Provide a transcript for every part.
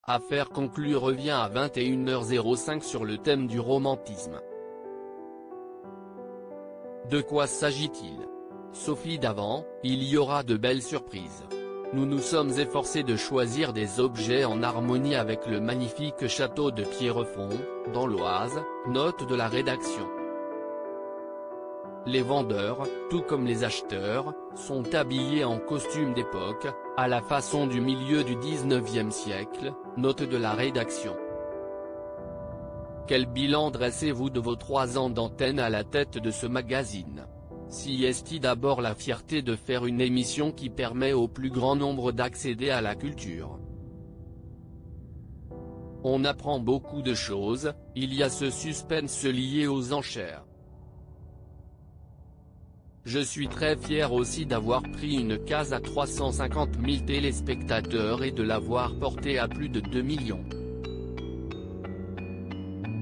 Affaire conclue revient à 21h05 sur le thème du romantisme. De quoi s'agit-il? Sophie Davant, il y aura de belles surprises. Nous nous sommes efforcés de choisir des objets en harmonie avec le magnifique château de Pierrefonds, dans l'Oise, note de la rédaction. Les vendeurs, tout comme les acheteurs, sont habillés en costume d'époque, à la façon du milieu du 19e siècle, note de la rédaction. Quel bilan dressez-vous de vos 3 ans d'antenne à la tête de ce magazine? Si est-il d'abord la fierté de faire une émission qui permet au plus grand nombre d'accéder à la culture. On apprend beaucoup de choses, il y a ce suspense lié aux enchères. Je suis très fier aussi d'avoir pris une case à 350 000 téléspectateurs et de l'avoir portée à plus de 2 millions.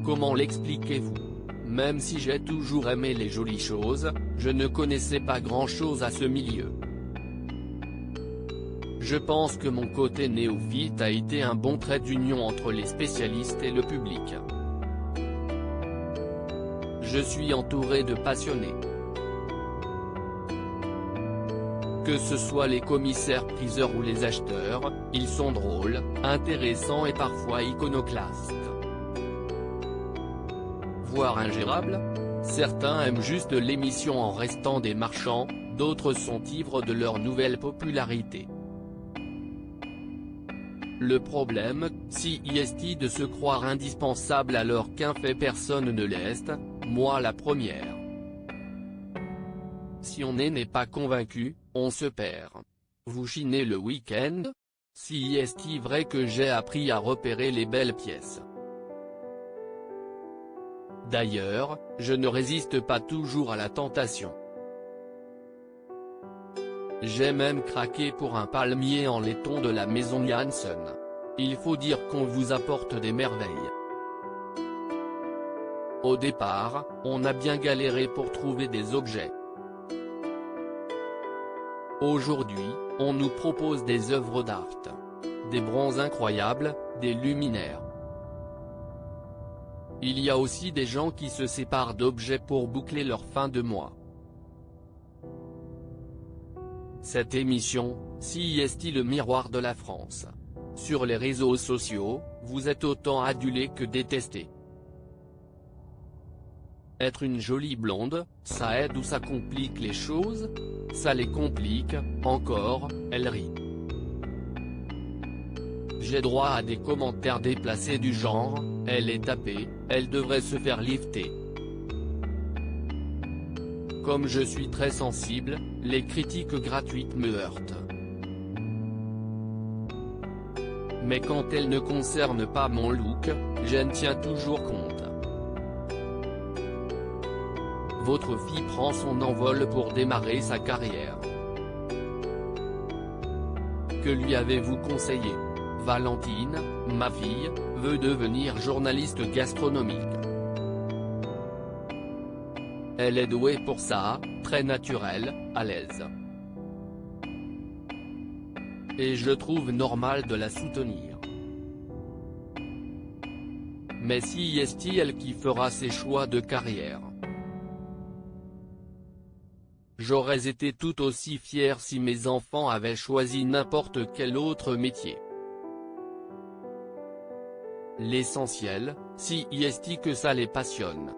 Comment l'expliquez-vous? Même si j'ai toujours aimé les jolies choses, je ne connaissais pas grand-chose à ce milieu. Je pense que mon côté néophyte a été un bon trait d'union entre les spécialistes et le public. Je suis entouré de passionnés. Que ce soit les commissaires-priseurs ou les acheteurs, ils sont drôles, intéressants et parfois iconoclastes. Voire ingérables? Certains aiment juste l'émission en restant des marchands, d'autres sont ivres de leur nouvelle popularité. Le problème, si est de se croire indispensable alors qu'un fait personne ne l'est, moi la première. Si on n'est pas convaincu, on se perd. Vous chinez le week-end? Si est vrai que j'ai appris à repérer les belles pièces. D'ailleurs, je ne résiste pas toujours à la tentation. J'ai même craqué pour un palmier en laiton de la maison Janssen. Il faut dire qu'on vous apporte des merveilles. Au départ, on a bien galéré pour trouver des objets. Aujourd'hui, on nous propose des œuvres d'art. Des bronzes incroyables, des luminaires. Il y a aussi des gens qui se séparent d'objets pour boucler leur fin de mois. Cette émission, si est le miroir de la France. Sur les réseaux sociaux, vous êtes autant adulé que détesté. Être une jolie blonde, ça aide ou ça complique les choses? Ça les complique, encore, elle rit. J'ai droit à des commentaires déplacés du genre, elle est tapée, elle devrait se faire lifter. Comme je suis très sensible, les critiques gratuites me heurtent. Mais quand elles ne concernent pas mon look, j'en tiens toujours compte. Votre fille prend son envol pour démarrer sa carrière. Que lui avez-vous conseillé? Valentine, ma fille, veut devenir journaliste gastronomique. Elle est douée pour ça, très naturelle, à l'aise. Et je trouve normal de la soutenir. Mais si est elle qui fera ses choix de carrière? J'aurais été tout aussi fier si mes enfants avaient choisi n'importe quel autre métier. L'essentiel, si est que ça les passionne.